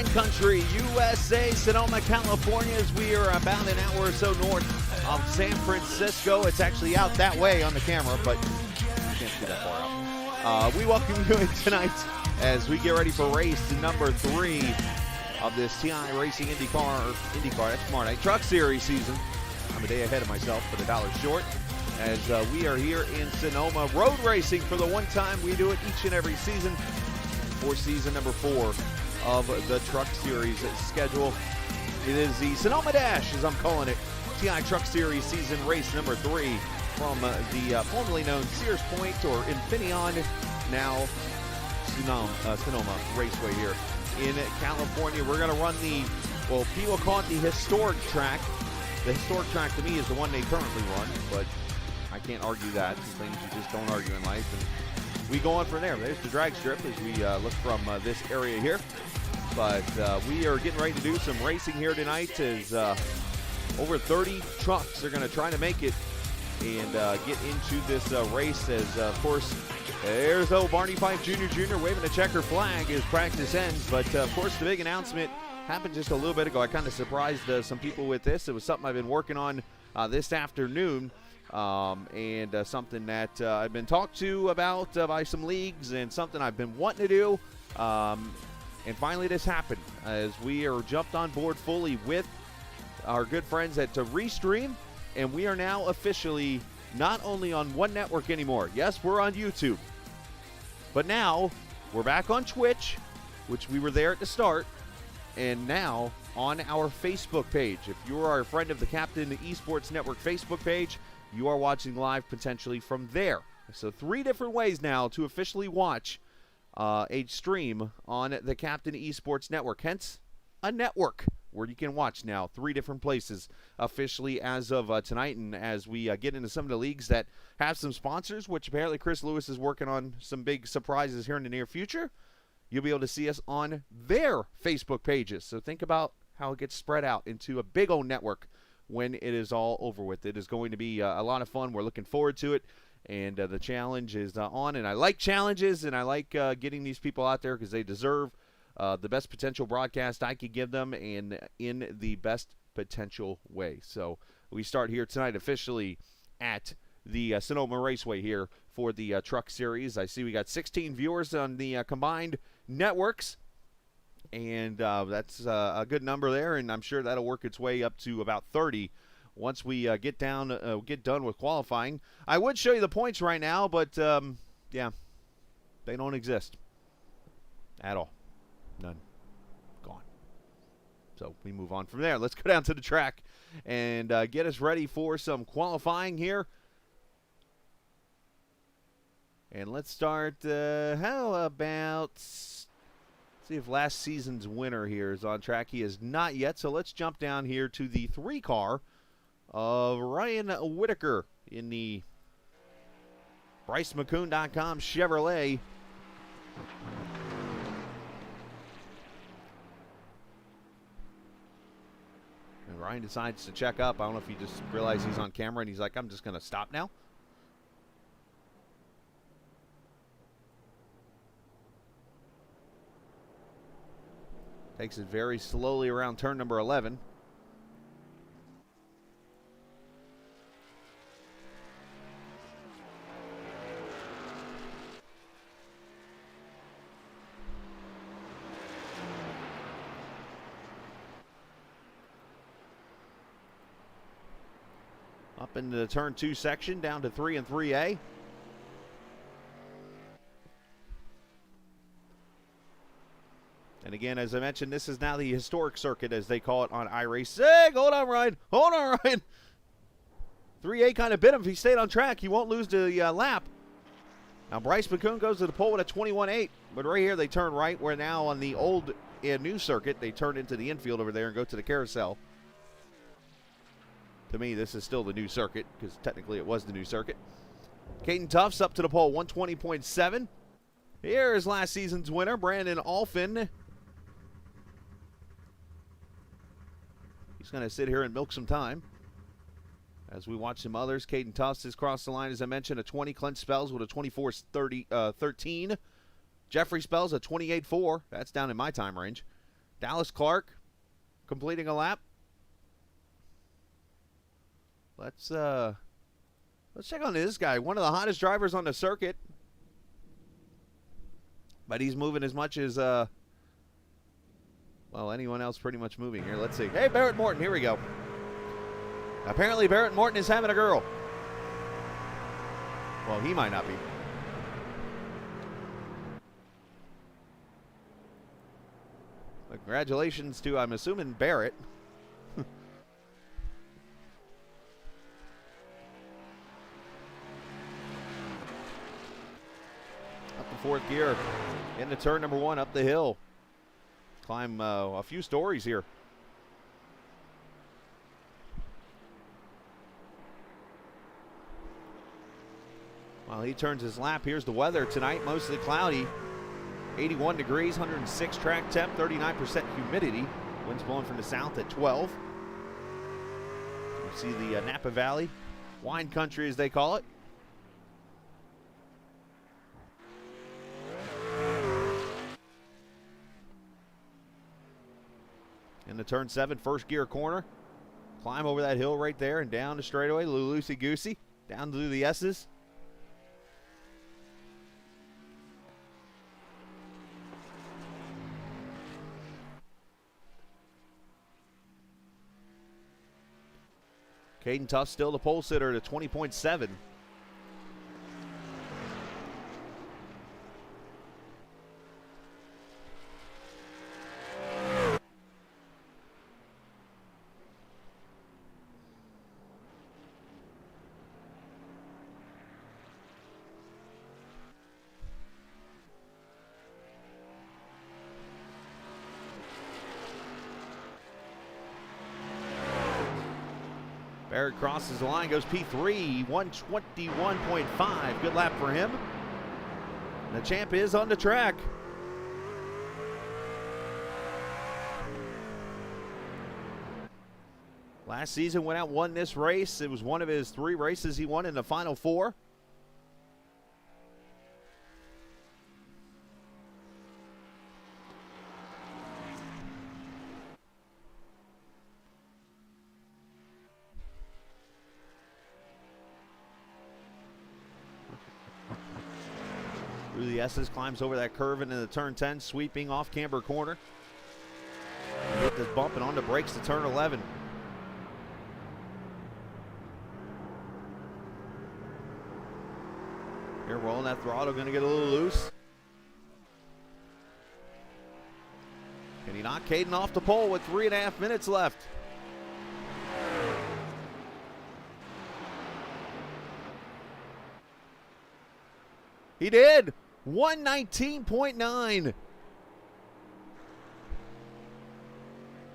wine country, USA, Sonoma, California, as we are about an hour or so north of San Francisco. It's actually out that way on the camera, but you can't see that far out. We welcome you in tonight as we get ready for race number 3 of this TI Racing IndyCar, that's tomorrow night, Truck Series season. I'm a day ahead of myself, but $1 short, as we are here in Sonoma road racing for the one time we do it each and every season for season number 4 of the Truck Series schedule. It is the Sonoma Dash, as I'm calling it, TI Truck Series season race number 3 from the formerly known Sears Point or Infineon, now Sonoma Raceway here in California. We're going to run the, well, people call it the historic track. The historic track to me is the one they currently run, but I can't argue that. Some things you just don't argue in life. And we go on from there. There's the drag strip as we look from this area here. But we are getting ready to do some racing here tonight as over 30 trucks are going to try to make it and get into this race as, of course, there's old Barney Fife Jr. waving a checker flag as practice ends. But, of course, the big announcement happened just a little bit ago. I kind of surprised some people with this. It was something I've been working on this afternoon. And something that I've been talked to about by some leagues and something I've been wanting to do. And finally this happened as we are jumped on board fully with our good friends at Restream. And we are now officially not only on one network anymore. Yes, we're on YouTube. But now we're back on Twitch, which we were there at the start. And now on our Facebook page. If you are a friend of the Captain Esports Network Facebook page, you are watching live potentially from there. So 3 different ways now to officially watch a stream on the Captain Esports Network. Hence, a network where you can watch now 3 different places officially as of tonight. And as we get into some of the leagues that have some sponsors, which apparently Chris Lewis is working on some big surprises here in the near future, you'll be able to see us on their Facebook pages. So think about how it gets spread out into a big old network when it is all over with. It is going to be a lot of fun. We're looking forward to it. And the challenge is on. And I like challenges, and I like getting these people out there because they deserve the best potential broadcast I could give them and in the best potential way. So we start here tonight officially at the Sonoma Raceway here for the Truck Series. I see we got 16 viewers on the combined networks. And that's a good number there, and I'm sure that'll work its way up to about 30 once we get done with qualifying. I would show you the points right now, but yeah, they don't exist at all. None. Gone. So we move on from there. Let's go down to the track and get us ready for some qualifying here. And let's start, how about, see if last season's winner here is on track. He is not yet, so let's jump down here to the 3-car of Ryan Whitaker in the BryceMcCune.com Chevrolet. And Ryan decides to check up. I don't know if he just realized he's on camera and he's like, I'm just going to stop now. Takes it very slowly around turn number 11. Up into the turn 2 section, down to 3 and 3A. And again, as I mentioned, this is now the historic circuit, as they call it on iRacing. Hold on, Ryan. Hold on, Ryan. 3A kind of bit him. If he stayed on track, he won't lose the lap. Now, Bryce McCune goes to the pole with a 21.8. But right here, they turn right. We're now on the old and new circuit. They turn into the infield over there and go to the carousel. To me, this is still the new circuit, because technically it was the new circuit. Caden Tufts up to the pole, 120.7. Here is last season's winner, Brandon Alphin. He's going to sit here and milk some time as we watch some others. Caden Tufts has crossed the line, as I mentioned, a 20. Clint Spells with a 24.13. Jeffrey Spells a 28.4. That's down in my time range. Dallas Clark completing a lap. Let's check on this guy. One of the hottest drivers on the circuit. But he's moving as much as, well, anyone else pretty much moving here. Let's see. Hey, Barrett Morton. Here we go. Apparently, Barrett Morton is having a girl. Well, he might not be. But congratulations to, I'm assuming, Barrett. Up the fourth gear. Into turn number 1 up the hill. Climb a few stories here. While he turns his lap, here's the weather tonight. Mostly cloudy. 81 degrees, 106 track temp, 39% humidity. Winds blowing from the south at 12. You see the Napa Valley, wine country as they call it. Into turn 7, first gear corner. Climb over that hill right there and down the straightaway, a little loosey-goosey. Down through the S's. Caden Tuff still the pole sitter at a 20.7. Barrett crosses the line, goes P3, 121.5. Good lap for him. And the champ is on the track. Last season went out, won this race. It was one of his 3 races he won in the Final Four. Through the S's, climbs over that curve into the turn 10, sweeping off Camber Corner. Hit this bump and on the brakes to turn 11. Here, rolling that throttle, going to get a little loose. Can he knock Caden off the pole with 3.5 minutes left? He did. 119.9.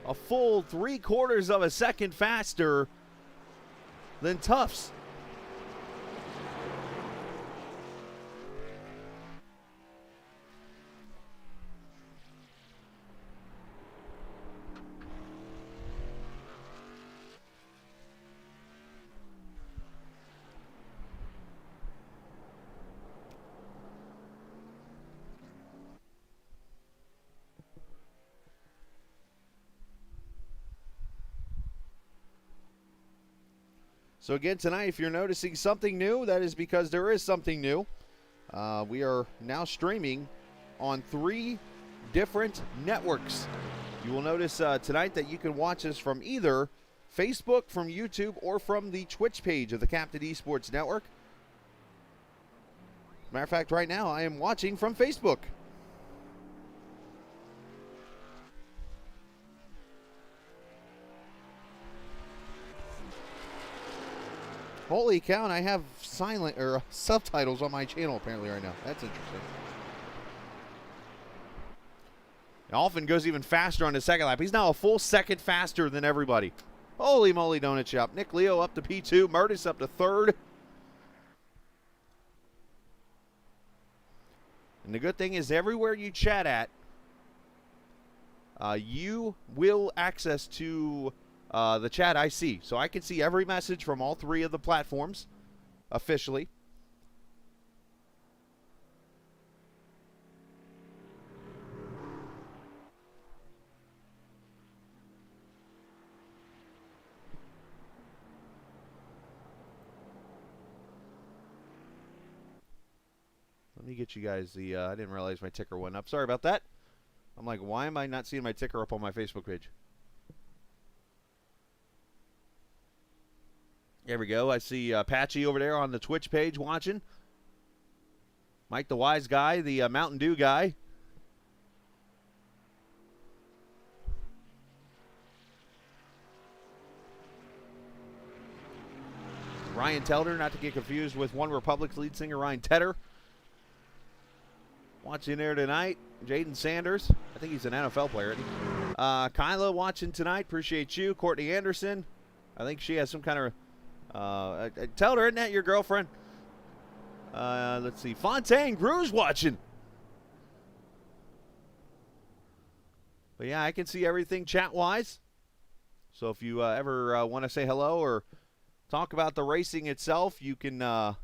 A full 3/4 of a second faster than Tuff's. So again, tonight, if you're noticing something new, that is because there is something new. We are now streaming on 3 different networks. You will notice tonight that you can watch us from either Facebook, from YouTube, or from the Twitch page of the Captain Esports Network. Matter of fact, right now, I am watching from Facebook. Holy cow, and I have silent or subtitles on my channel apparently right now. That's interesting. Alfin goes even faster on his second lap. He's now a full second faster than everybody. Holy moly donut shop. Nick Leo up to P2. Murtis up to 3rd. And the good thing is everywhere you chat at, you will access to the chat I see. So I can see every message from all 3 of the platforms officially. Let me get you guys the, I didn't realize my ticker went up. Sorry about that. I'm like, why am I not seeing my ticker up on my Facebook page? There we go. I see Patchy over there on the Twitch page watching. Mike the Wise Guy, the Mountain Dew guy. Ryan Telder, not to get confused with One Republic's lead singer Ryan Tedder. Watching there tonight. Jaden Sanders. I think he's an NFL player, isn't he? Kyla watching tonight. Appreciate you. Courtney Anderson. I think she has some kind of... Telder, isn't that your girlfriend? Let's see. Fontaine Grew's watching. But yeah, I can see everything chat-wise. So if you ever want to say hello or talk about the racing itself, you can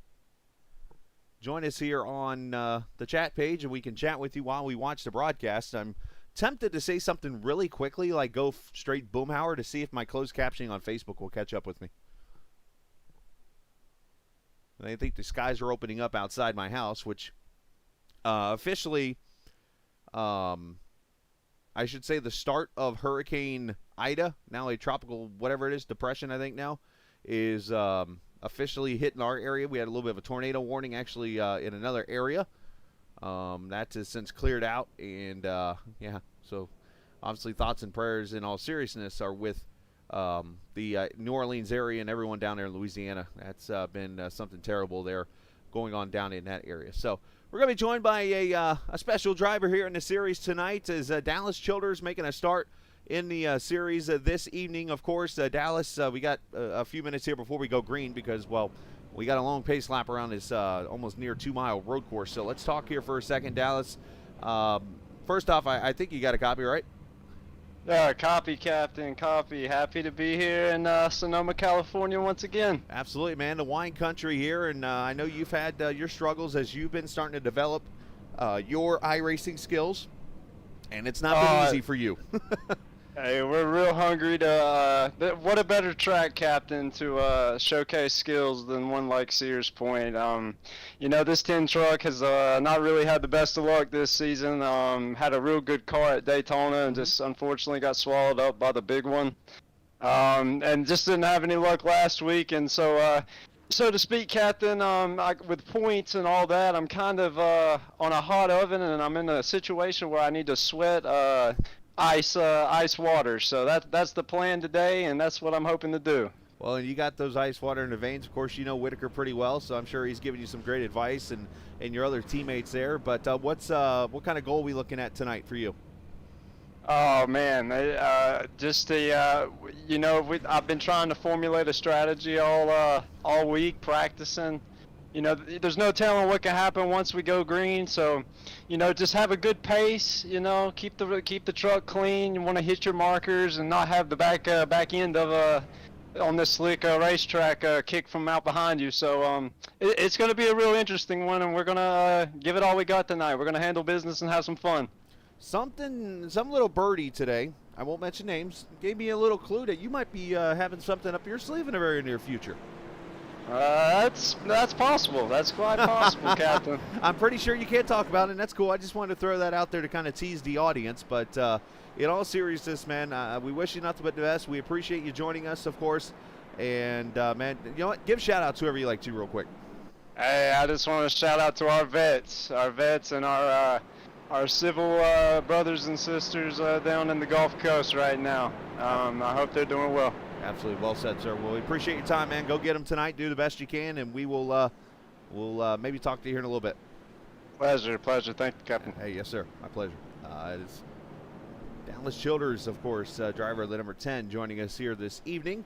join us here on the chat page, and we can chat with you while we watch the broadcast. I'm tempted to say something really quickly, like go straight Boomhauer, to see if my closed captioning on Facebook will catch up with me. And I think the skies are opening up outside my house, which officially, I should say the start of Hurricane Ida, now a tropical whatever it is, depression I think now, is officially hitting our area. We had a little bit of a tornado warning actually in another area. That has since cleared out, and yeah, so obviously thoughts and prayers in all seriousness are with the New Orleans area and everyone down there in Louisiana. That's been something terrible there going on down in that area. So we're going to be joined by a special driver here in the series tonight, as Dallas Childers making a start in the series this evening. Of course, Dallas, we got a few minutes here before we go green because, well, we got a long pace lap around this almost near 2-mile road course. So let's talk here for a second, Dallas. First off, I think you got a copy, right? Yeah, copy, Captain, copy. Happy to be here in Sonoma, California once again. Absolutely, man. The wine country here, and I know you've had your struggles as you've been starting to develop your iRacing skills, and it's not been easy for you. Hey, we're real hungry to, what a better track, Captain, to showcase skills than one like Sears Point. You know, this 10 truck has not really had the best of luck this season. Had a real good car at Daytona and just unfortunately got swallowed up by the big one. And just didn't have any luck last week. And so, so to speak, Captain, with points and all that, I'm kind of on a hot oven, and I'm in a situation where I need to sweat ice water. So that's the plan today, and that's what I'm hoping to do. Well, and you got those ice water in the veins. Of course, you know Whitaker pretty well, so I'm sure he's giving you some great advice, and your other teammates there. But what kind of goal are we looking at tonight for you? Oh man, just the you know, I've been trying to formulate a strategy all week, practicing. You know, there's no telling what can happen once we go green. So, you know, just have a good pace. You know, keep the truck clean. You want to hit your markers and not have the back end of on this slick racetrack kick from out behind you. So it's going to be a real interesting one, and we're going to give it all we got tonight. We're going to handle business and have some fun. Some little birdie today, I won't mention names, gave me a little clue that you might be having something up your sleeve in the very near future. That's possible. That's quite possible, Captain. I'm pretty sure you can't talk about it, and that's cool. I just wanted to throw that out there to kind of tease the audience. But in all seriousness, man, we wish you nothing but the best. We appreciate you joining us, of course. And, man, you know what? Give shout-outs whoever you like to real quick. Hey, I just want to shout out to our vets and our civil brothers and sisters down in the Gulf Coast right now. I hope they're doing well. Absolutely. Well said, sir. Well, we appreciate your time, man. Go get them tonight. Do the best you can, and we will we'll maybe talk to you here in a little bit. Pleasure. Thank you, Captain. Hey, yes, sir. My pleasure. It's Dallas Childers, of course, driver of the number 10, joining us here this evening.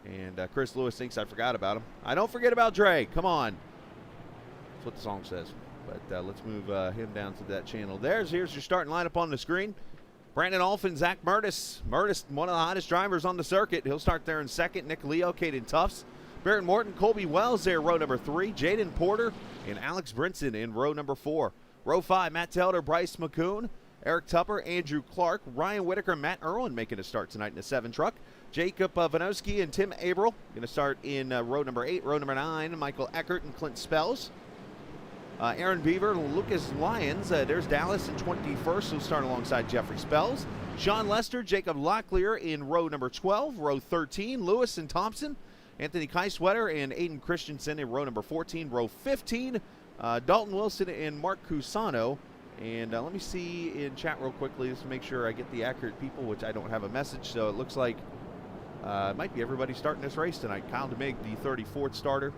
And Chris Lewis thinks I forgot about him. I don't forget about Dre. Come on. That's what the song says. But let's move him down to that channel. Here's your starting lineup on the screen. Brandon Alphin, Zach Murtis. Murtis, one of the hottest drivers on the circuit. He'll start there in second. Nick Leo, Caden Tufts. Barrett Morton, Colby Wells there, row number 3. Jaden Porter and Alex Brinson in row number 4. Row 5, Matt Telder, Bryce McCune, Eric Tupper, Andrew Clark, Ryan Whitaker, Matt Irwin making a start tonight in the 7 truck. Jacob Vanowski and Tim Averill going to start in row number 8. Row number 9, Michael Eckert and Clint Spells. Aaron Beaver, Lucas Lyons. There's Dallas in 21st, who'll start alongside Jeffrey Spells. Sean Lester, Jacob Locklear in row number 12. Row 13, Lewis and Thompson. Anthony Keiswetter and Aiden Christensen in row number 14. Row 15, Dalton Wilson and Mark Cusano. And let me see in chat real quickly just to make sure I get the accurate people, which I don't have a message. So it looks like it might be everybody starting this race tonight. Kyle DeMig, the 34th starter.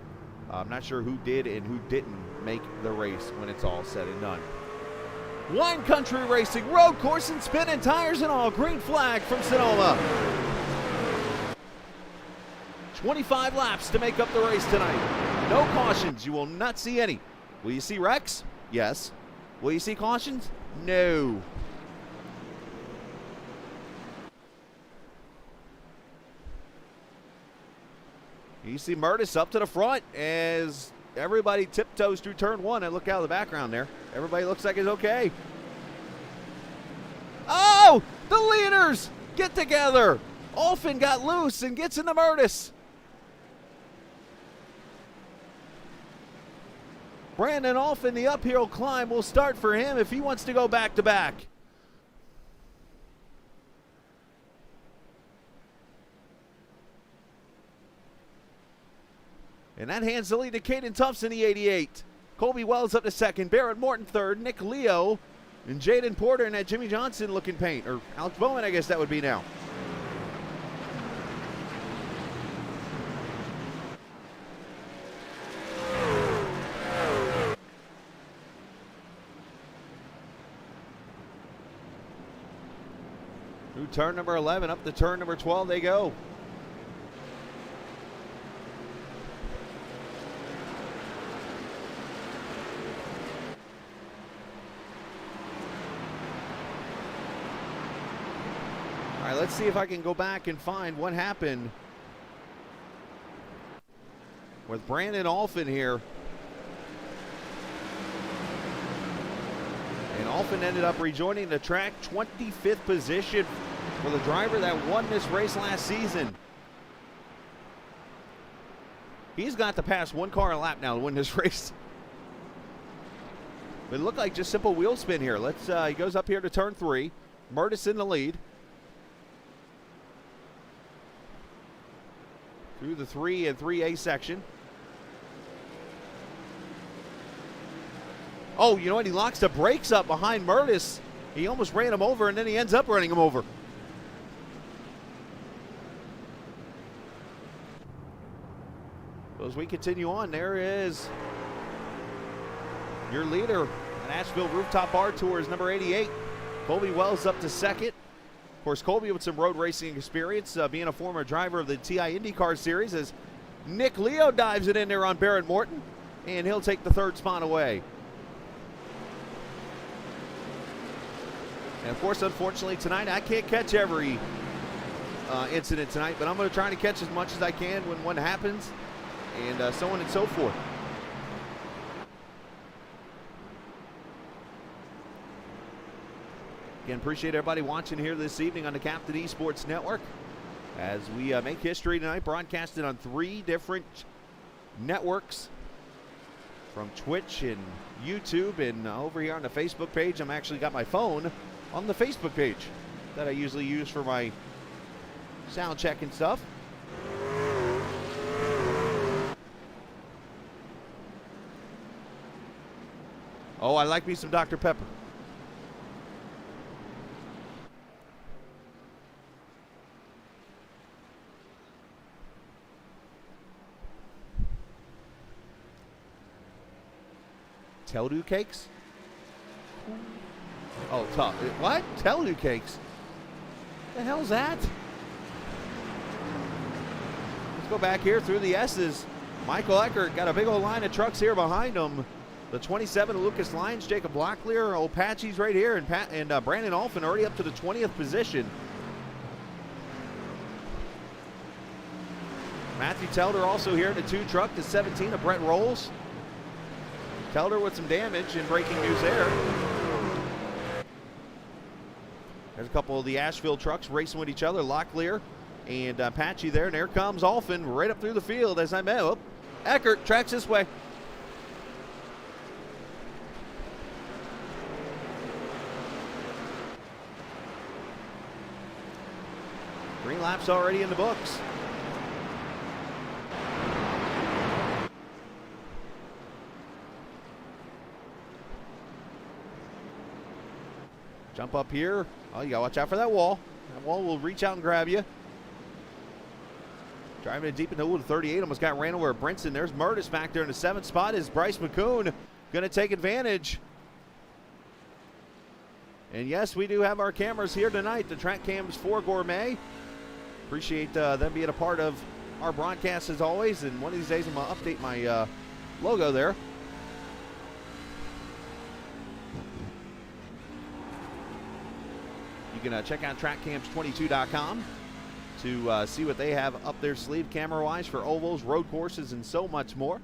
I'm not sure who did and who didn't make the race when it's all said and done. Wine Country Racing, road course and spin and tires and all. Green flag from Sonoma. 25 laps to make up the race tonight. No cautions. You will not see any. Will you see wrecks? Yes. Will you see cautions? No. You see Murtis up to the front as everybody tiptoes through turn one. And look out of the background there. Everybody looks like it's okay. Oh, the leaders get together. Olfen got loose and gets into Murtis. Brandon Olfen, the uphill climb will start for him if he wants to go back-to-back. And that hands the lead to Caden Tufts in the 88. Colby Wells up to second. Barrett Morton third. Nick Leo and Jaden Porter in that Jimmy Johnson looking paint. Or Alex Bowman, I guess that would be now. Through turn number 11, up to turn number 12 they go. All right, let's see if I can go back and find what happened with Brandon Olfen here. And Olfen ended up rejoining the track, 25th position for the driver that won this race last season. He's got to pass one car a lap now to win this race. It looked like just simple wheel spin here. He goes up here to turn 3. Murtis in the lead. Through the 3 and 3A section. Oh, you know what? He locks the brakes up behind Murtis. He almost ran him over, and then he ends up running him over. So as we continue on, there is your leader at Asheville Rooftop Bar Tours, number 88. Colby Wells up to second. Of course, Colby with some road racing experience, being a former driver of the TI IndyCar Series, as Nick Leo dives it in there on Barrett Morton, and he'll take the third spot away. And of course, unfortunately tonight, I can't catch every incident tonight, but I'm going to try to catch as much as I can when one happens, and so on and so forth. Again, appreciate everybody watching here this evening on the Captain Esports Network as we make history tonight, broadcasted on 3 different networks, from Twitch and YouTube, and over here on the Facebook page. I'm actually got my phone on the Facebook page that I usually use for my sound check and stuff. Oh, I like me some Dr. Pepper. Teldu cakes? Oh, what? Teldu cakes? The hell's that? Let's go back here through the S's. Michael Eckert got a big old line of trucks here behind him. The 27, Lucas Lyons, Jacob Locklear, old Patchy's right here, and Brandon Olfen already up to the 20th position. Matthew Telder also here in the 2 truck, the 17 of Brett Rolls. Telder with some damage, and breaking news there. There's a couple of the Asheville trucks racing with each other, Locklear and Patchy there, and there comes Olfen right up through the field as I met. Oh, Eckert tracks this way. 3 laps already in the books. Jump up here. Oh, you gotta watch out for that wall. That wall will reach out and grab you. Driving it deep in the hole to 38. Almost got ran over at Brinson. There's Murtis back there in the 7th spot. Is Bryce McCune going to take advantage? And yes, we do have our cameras here tonight. The Track Cams for Gourmet. Appreciate them being a part of our broadcast as always. And one of these days I'm going to update my logo there. You can check out trackcams22.com to see what they have up their sleeve camera-wise for ovals, road courses, and so much more.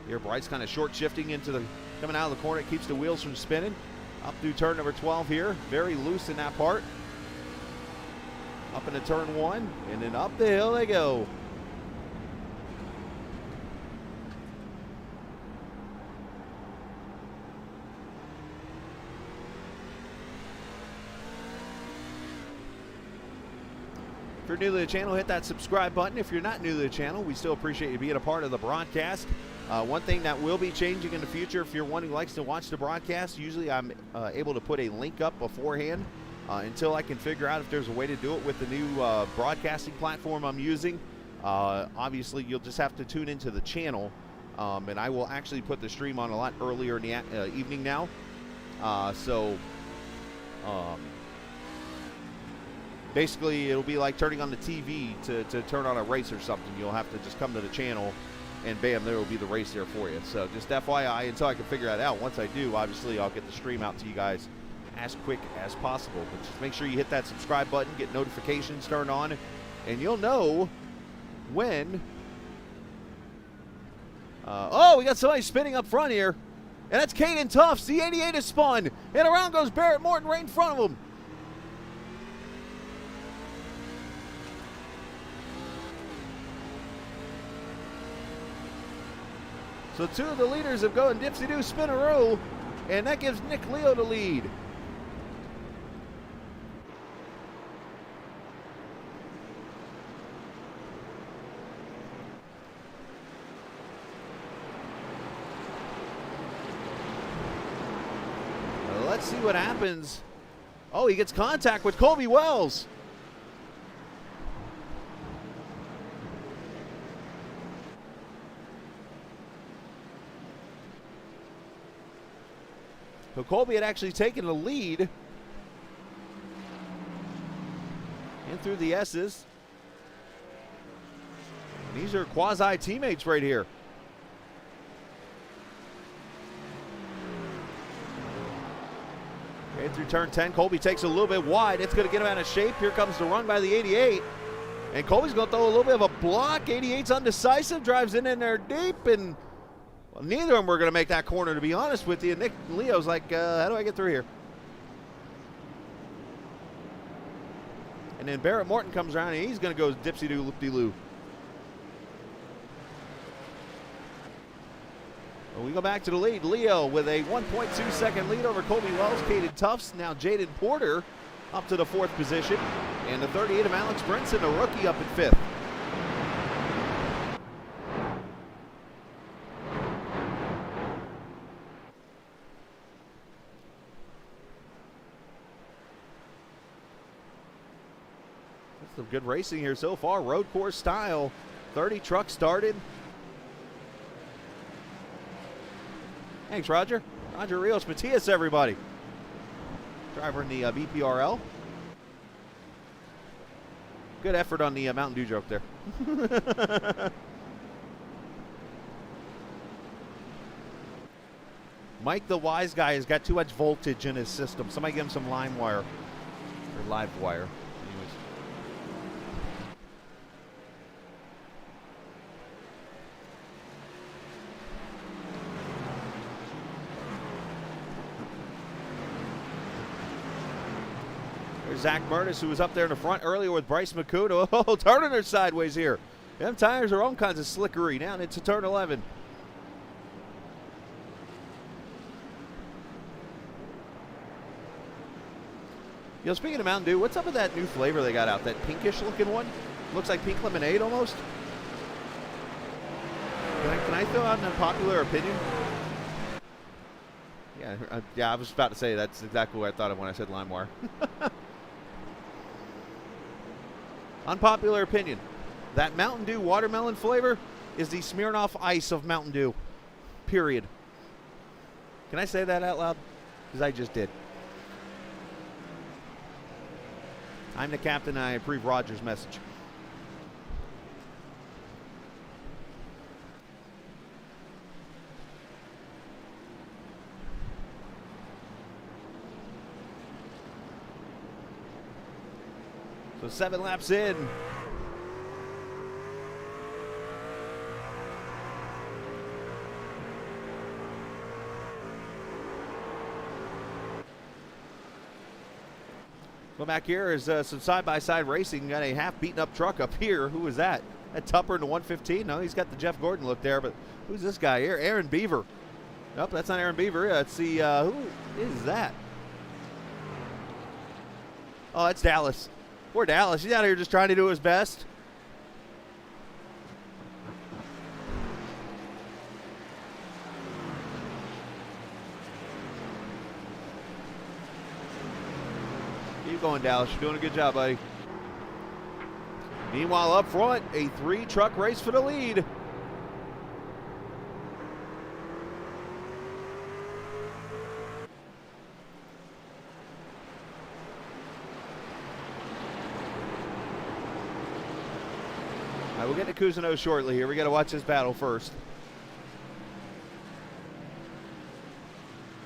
Here, Bryce kind of short shifting into the, coming out of the corner. It keeps the wheels from spinning. Up through turn number 12 here. Very loose in that part. Up into turn 1, and then up the hill they go. If you're new to the channel, hit that subscribe button. If you're not new to the channel, we still appreciate you being a part of the broadcast. One thing that will be changing in the future, if you're one who likes to watch the broadcast, usually I'm able to put a link up beforehand until I can figure out if there's a way to do it with the new broadcasting platform I'm using. Obviously, you'll just have to tune into the channel, and I will actually put the stream on a lot earlier in the evening now. Basically, it'll be like turning on the TV to turn on a race or something. You'll have to just come to the channel, and bam, there will be the race there for you. So just FYI, until I can figure that out. Once I do, obviously, I'll get the stream out to you guys as quick as possible. But just make sure you hit that subscribe button, get notifications turned on, and you'll know when. Oh, we got somebody spinning up front here, and that's Caden Tufts. The 88 is spun, and around goes Barrett Morton right in front of him. So 2 of the leaders have gone dipsy-doo spin-a-roo, and that gives Nick Leo the lead. Let's see what happens. Oh, he gets contact with Colby Wells. So Colby had actually taken the lead in through the S's. And these are quasi teammates right here. Okay, through turn 10, Colby takes a little bit wide. It's going to get him out of shape. Here comes the run by the 88. And Colby's going to throw a little bit of a block. 88's undecisive, drives in there deep, and well, neither of them were going to make that corner, to be honest with you. Nick Leo's like, how do I get through here? And then Barrett Morton comes around, and he's going to go dipsy-doo, loop-de-loo. Well, we go back to the lead. Leo with a 1.2 second lead over Colby Wells. Caden Tufts, now Jaden Porter up to the 4th position. And the 38 of Alex Brinson, a rookie, up at 5th. Some good racing here so far. Road course style. 30 trucks started. Thanks, Roger. Roger Rios Matias, everybody. Driver in the BPRL. Good effort on the Mountain Dew joke there. Mike the Wise Guy has got too much voltage in his system. Somebody give him some lime wire or live wire. Anyways. There's Zach Murtis, who was up there in the front earlier with Bryce McCune. Oh, turning her sideways here. Them tires are all kinds of slickery down into turn 11. You know, speaking of Mountain Dew, what's up with that new flavor they got out? That pinkish looking one? Looks like pink lemonade almost. Can I throw out an unpopular opinion? Yeah, I was about to say that's exactly what I thought of when I said LimeWire. Unpopular opinion. That Mountain Dew watermelon flavor is the Smirnoff Ice of Mountain Dew. Period. Can I say that out loud? Because I just did. I'm the captain and I approve Roger's message. So 7 laps in. Well, back here is some side-by-side racing. Got a half-beaten-up truck up here. Who is that? That Tupper in the 115? No, he's got the Jeff Gordon look there, but who's this guy here? Aaron Beaver. Nope, that's not Aaron Beaver. Let's see, who is that? Oh, that's Dallas. Poor Dallas. He's out here just trying to do his best. Keep going, Dallas. You're doing a good job, buddy. Meanwhile, up front, a 3-truck race for the lead. All right, we'll get to Cousineau shortly here. We got to watch this battle first.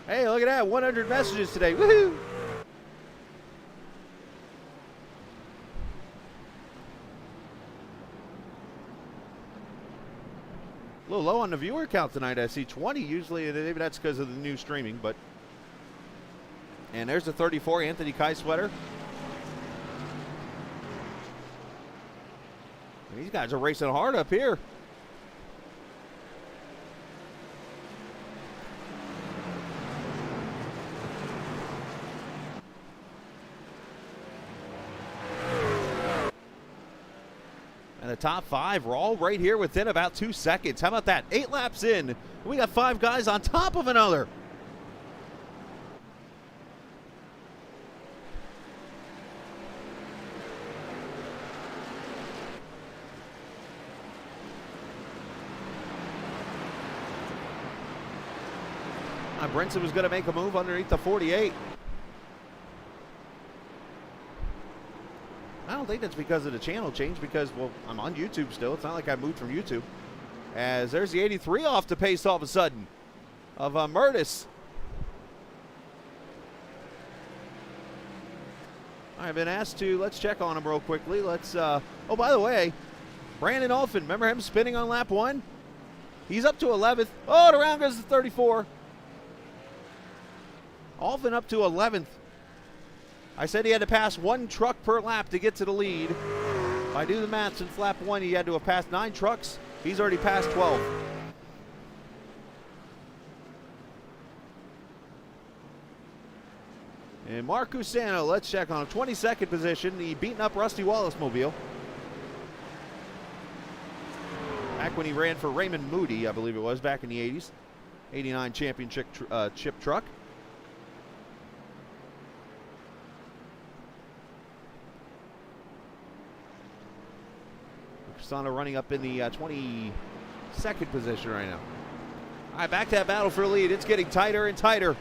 Hey, look at that. 100 messages today. Woohoo! A little low on the viewer count tonight. I see 20 usually. Maybe that's because of the new streaming, but. And there's the 34, Anthony Kiesewetter. These guys are racing hard up here. And the top 5 are all right here within about 2 seconds. How about that? 8 laps in. We got 5 guys on top of another. Brinson was going to make a move underneath the 48. I don't think that's because of the channel change because, well, I'm on YouTube still. It's not like I moved from YouTube. As there's the 83 off the pace all of a sudden of Murtis. I've been asked to, let's check on him real quickly. Let's, oh, by the way, Brandon Olfen, remember him spinning on lap 1? He's up to 11th. Oh, and around goes the 34. Olfen up to 11th. I said he had to pass 1 truck per lap to get to the lead. If I do the math, since lap 1, he had to have passed 9 trucks. He's already passed 12. And Mark Cusano, let's check on him. 22nd position, the beaten up Rusty Wallace mobile. Back when he ran for Raymond Moody, I believe it was, back in the 80s. 89 championship chip truck. Cusano running up in the 22nd position right now. All right, back to that battle for lead. It's getting tighter and tighter.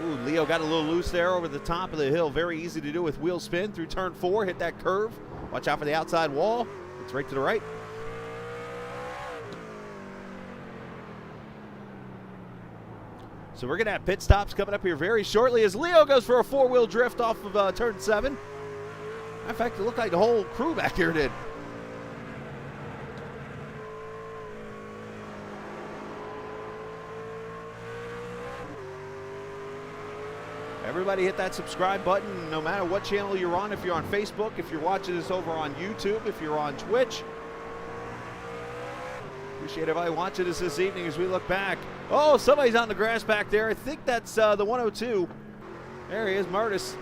Ooh, Leo got a little loose there over the top of the hill. Very easy to do with wheel spin through turn 4. Hit that curve. Watch out for the outside wall. It's right to the right. So we're going to have pit stops coming up here very shortly as Leo goes for a 4-wheel drift off of turn 7. In fact, it looked like the whole crew back here did. Everybody hit that subscribe button no matter what channel you're on. If you're on Facebook, if you're watching this over on YouTube, if you're on Twitch. Appreciate everybody watching us this evening as we look back. Oh, somebody's on the grass back there. I think that's the 102. There he is, Murtis.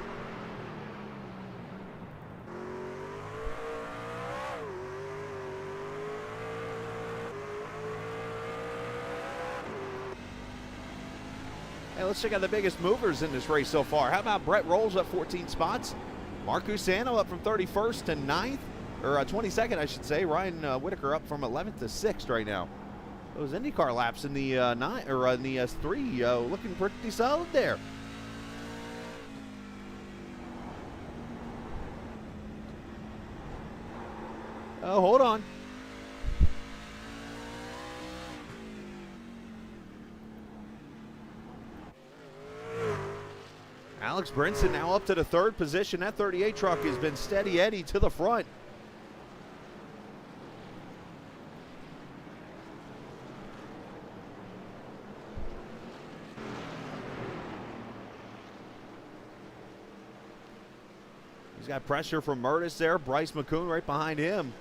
Hey, let's check out the biggest movers in this race so far. How about Brett Rolls up 14 spots? Mark Usano up from 31st to 9th, or 22nd, I should say. Ryan Whitaker up from 11th to 6th right now. Those IndyCar laps in the in the 3 looking pretty solid there. Oh, hold on. Alex Brinson now up to the 3rd position. That 38 truck has been steady Eddie to the front. He's got pressure from Murtis there. Bryce McCune right behind him.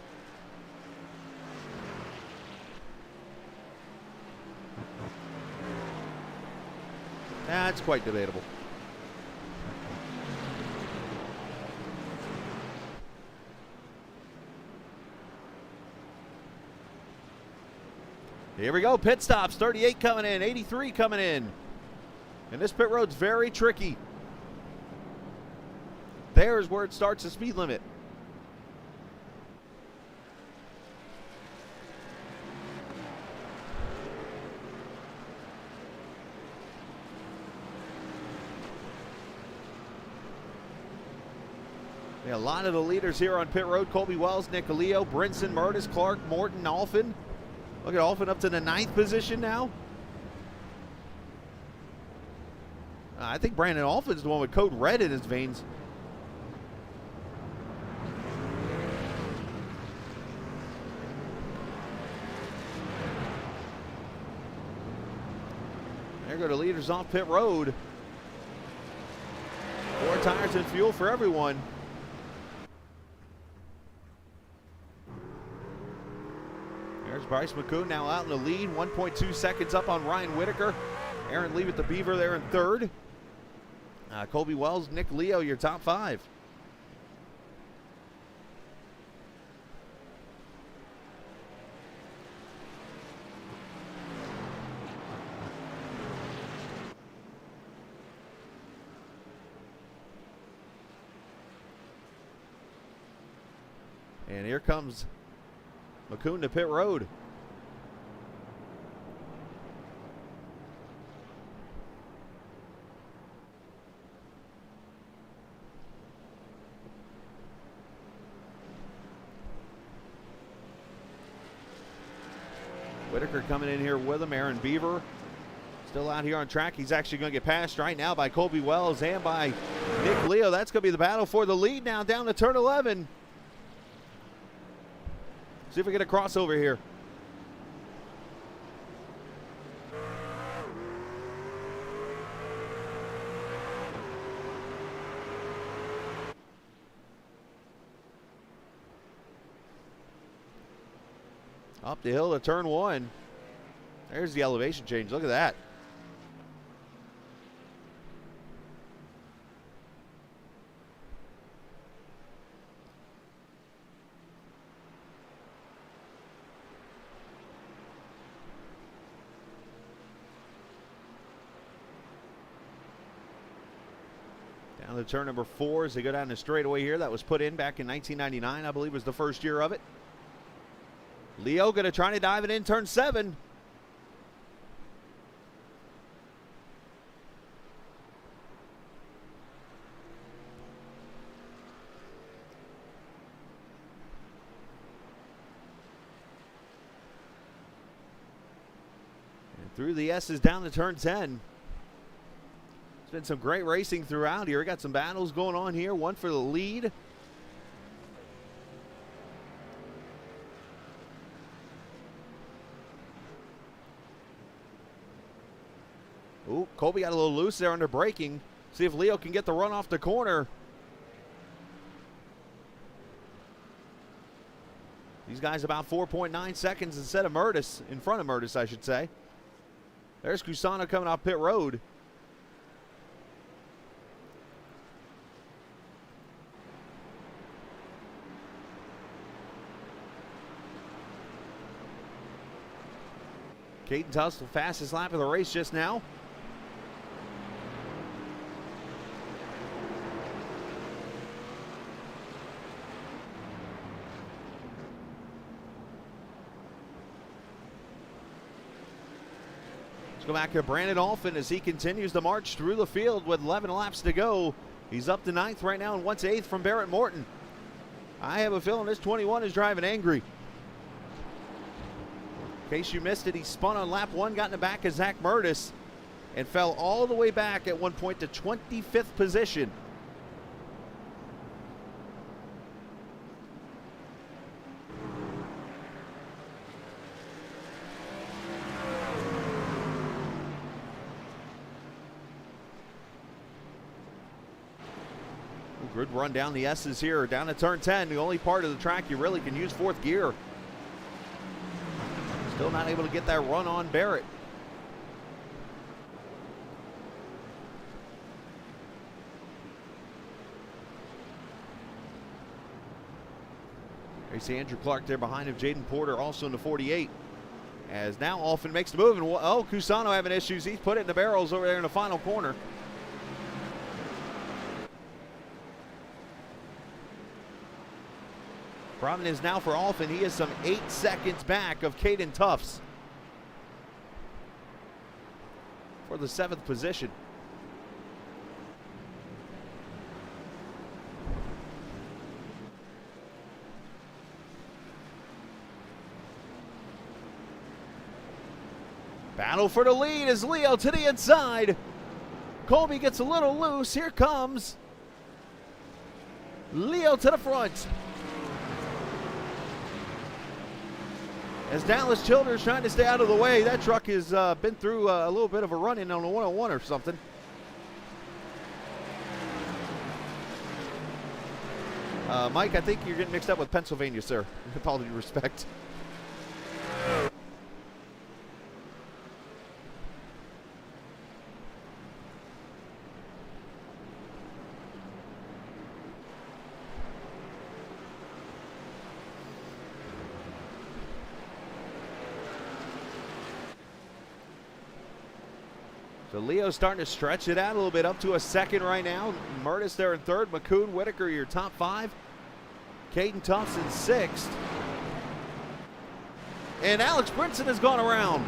That's quite debatable. Here we go, pit stops, 38 coming in, 83 coming in. And this pit road's very tricky. There's where it starts the speed limit. A lot of the leaders here on pit road: Colby Wells, Nick Leo, Brinson, Murtis, Clark, Morton, Alphin. Look at Alphin up to the 9th position now. I think Brandon Alphin's the one with code red in his veins. There go the leaders off pit road. 4 tires and fuel for everyone. There's Bryce McCune now out in the lead, 1.2 seconds up on Ryan Whitaker. Aaron Leavitt the Beaver there in 3rd. Colby Wells, Nick Leo, your top 5. And here comes McCune to pit road. Whitaker coming in here with him. Aaron Beaver still out here on track. He's actually going to get passed right now by Colby Wells and by Nick Leo. That's going to be the battle for the lead now down to turn 11. See if we get a crossover here. Up the hill to turn 1. There's the elevation change. Look at that. Down to turn number 4 as they go down the straightaway here. That was put in back in 1999, I believe was the first year of it. Leo going to try to dive it in turn 7. And through the S's down to turn 10. It's been some great racing throughout here. We got some battles going on here. One for the lead. Ooh, Colby got a little loose there under braking. See if Leo can get the run off the corner. These guys about 4.9 seconds instead of Murtis, in front of Murtis, I should say. There's Cusano coming off pit road. Caden Tufts, the fastest lap of the race just now. Let's go back to Brandon Alphin as he continues to march through the field with 11 laps to go. He's up to 9th right now and wants 8th from Barrett Morton. I have a feeling this 21 is driving angry. In case you missed it, he spun on lap 1, got in the back of Zach Murtis, and fell all the way back at one point to 25th position. Good run down the S's here, down to turn 10, the only part of the track you really can use 4th gear. Still not able to get that run on Barrett. There's Andrew Clark there behind him. Jaden Porter also in the 48. As now Alphin makes the move. And oh, Cusano having issues. He's put it in the barrels over there in the final corner. Problem is now for Alphin, he is some 8 seconds back of Caden Tufts for the 7th position. Battle for the lead as Leo to the inside. Colby gets a little loose. Here comes Leo to the front. As Dallas Childers trying to stay out of the way. That truck has been through a little bit of a run-in on a 101 or something. Mike, I think you're getting mixed up with Pennsylvania, sir. With all due respect. So Leo's starting to stretch it out a little bit, up to a 2nd right now. Murtis there in 3rd. McCune, Whitaker, your top 5. Caden Tufts in 6th. And Alex Brinson has gone around.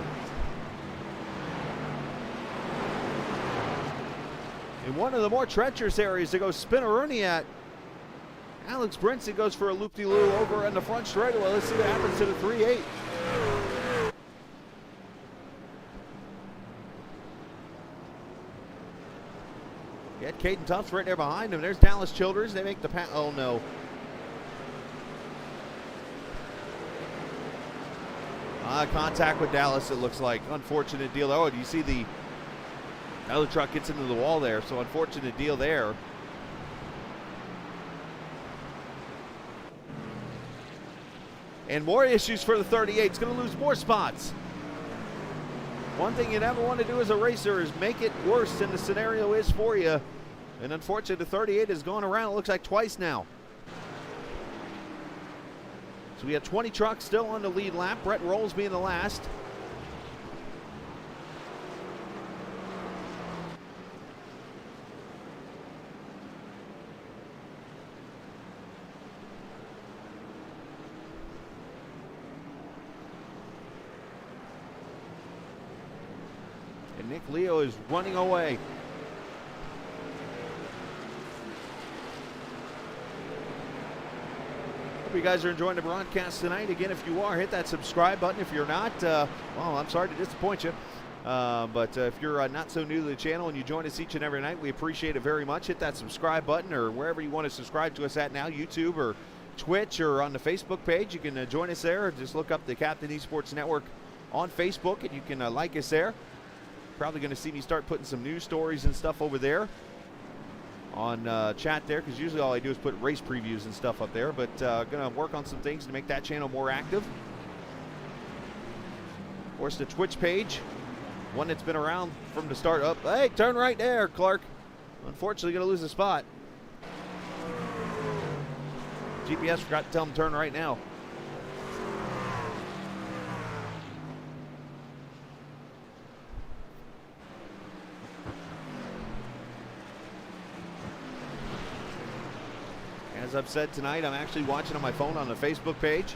In one of the more treacherous areas to go Spinneroonie at. Alex Brinson goes for a loop-de-loo over in the front straightaway. Let's see what happens to the 3-8. Get Caden Tufts right there behind him. There's Dallas Childers. They make the pass. Oh, no. Contact with Dallas, it looks like. Unfortunate deal. Oh, do you see the other truck gets into the wall there? So unfortunate deal there. And more issues for the 38. It's going to lose more spots. One thing you never want to do as a racer is make it worse than the scenario is for you. And unfortunately, the 38 has gone around, it looks like, twice now. So we have 20 trucks still on the lead lap. Brett Rolls being the last. And Nick Leo is running away. Hope you guys are enjoying the broadcast tonight. Again, if you are, hit that subscribe button. If you're not, well, I'm sorry to disappoint you. But if you're not so new to the channel and you join us each and every night, we appreciate it very much. Hit that subscribe button or wherever you want to subscribe to us at now, YouTube or Twitch or on the Facebook page. You can join us there. Just look up the Captain Esports Network on Facebook and you can like us there. Probably going to see me start putting some news stories and stuff over there. on chat there, because usually all I do is put race previews and stuff up there, but gonna work on some things to make that channel more active. Of course, the Twitch page, one that's been around from the start up. Hey, turn right there, Clark. Unfortunately, gonna lose the spot. GPS forgot to tell him to turn right now. As I've said tonight, I'm actually watching on my phone on the Facebook page.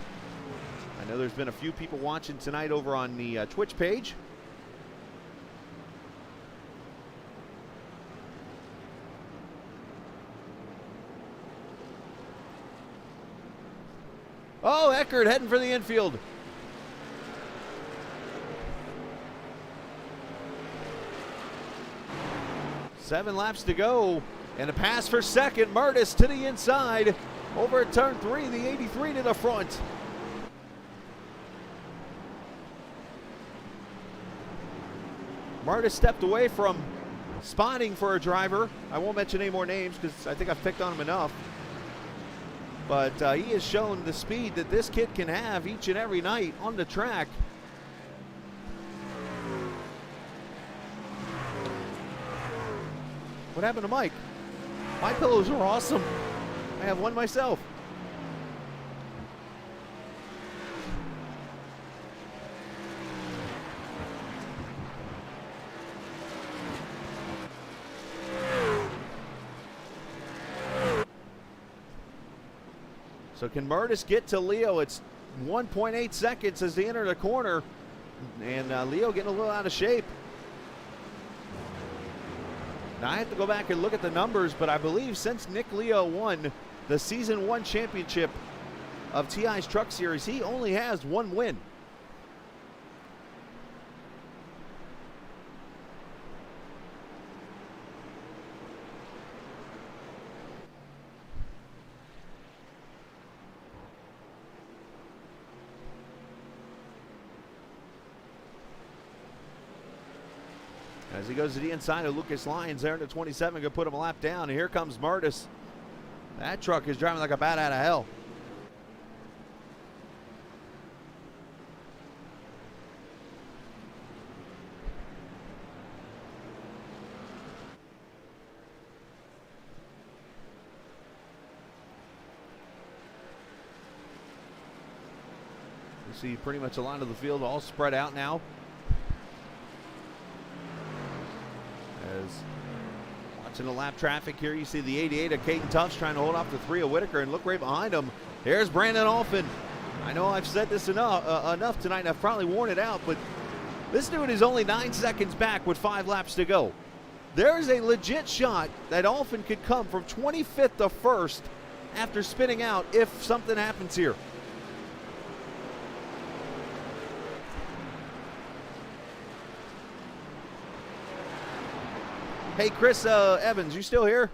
I know there's been a few people watching tonight over on the Twitch page. Oh, Eckert heading for the infield. Seven laps to go. And a pass for second. Mertis to the inside. Over at turn 3, the 83 to the front. Mertis stepped away from spotting for a driver. I won't mention any more names because I think I've picked on him enough. But he has shown the speed that this kid can have each and every night on the track. What happened to Mike? My pillows are awesome. I have one myself. So can Mertis get to Leo? It's 1.8 seconds as they enter the corner. And Leo getting a little out of shape. Now I have to go back and look at the numbers, but I believe since Nick Leo won the Season 1 championship of TI's Truck Series, he only has one win. As he goes to the inside of Lucas Lyons there in the 27, going to put him a lap down. And here comes Mertis. That truck is driving like a bat out of hell. You see pretty much a lot of the field all spread out now. Watching the lap traffic here, you see the 88 of Caden Tufts trying to hold off the 3 of Whitaker, and look right behind him. Here's Brandon Alphin. I know I've said this enough tonight, and I've probably worn it out, but this dude is only 9 seconds back with 5 laps to go. There is a legit shot that Alphin could come from 25th to 1st after spinning out if something happens here. Hey, Chris Evans, you still here?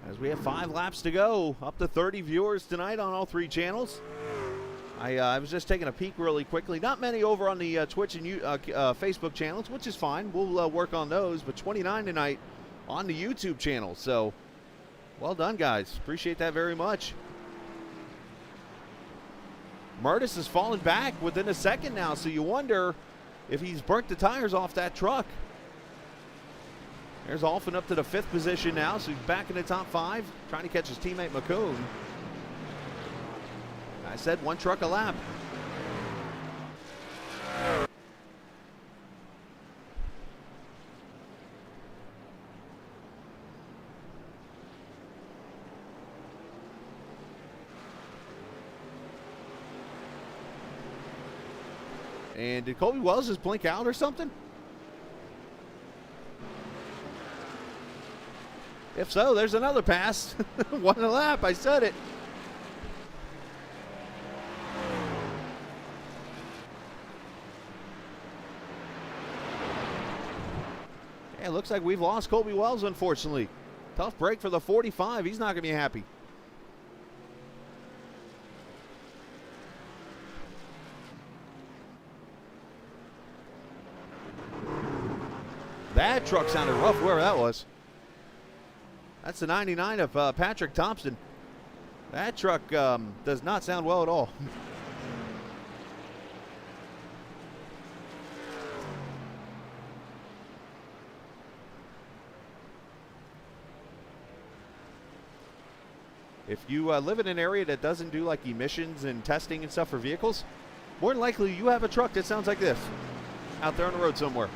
As we have 5 laps to go, up to 30 viewers tonight on all 3 channels. I was just taking a peek really quickly. Not many over on the Twitch and Facebook channels, which is fine. We'll work on those. But 29 tonight on the YouTube channel. So, well done, guys. Appreciate that very much. Mertis has fallen back within a second now. So you wonder if he's burnt the tires off that truck. There's Alphin up to the 5th position now. So he's back in the top 5. Trying to catch his teammate McCune. I said 1 truck a lap. And did Colby Wells just blink out or something? If so, there's another pass. 1 a lap, I said it. Yeah, it looks like we've lost Colby Wells, unfortunately. Tough break for the 45. He's not going to be happy. That truck sounded rough, whoever that was. That's the 99 of Patrick Thompson. That truck does not sound well at all. If you live in an area that doesn't do like emissions and testing and stuff for vehicles, more than likely you have a truck that sounds like this out there on the road somewhere.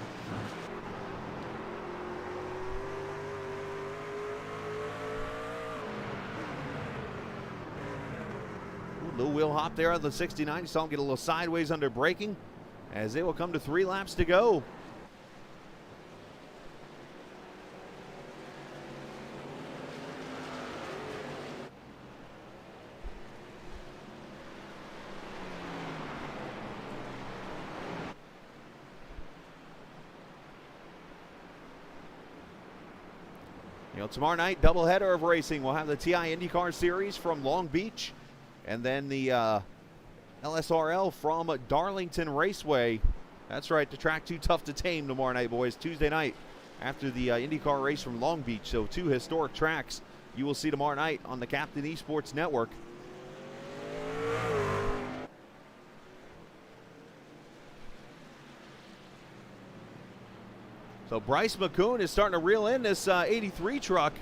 Little wheel hop there on the 69. You saw him get a little sideways under braking as they will come to 3 laps to go. You know, tomorrow night, doubleheader of racing. We'll have the TI IndyCar Series from Long Beach, and then the LSRL from Darlington Raceway. That's right, the track too tough to tame tomorrow night, boys. Tuesday night after the IndyCar race from Long Beach. So 2 historic tracks you will see tomorrow night on the Captain Esports Network. So Bryce McCune is starting to reel in this 83 truck.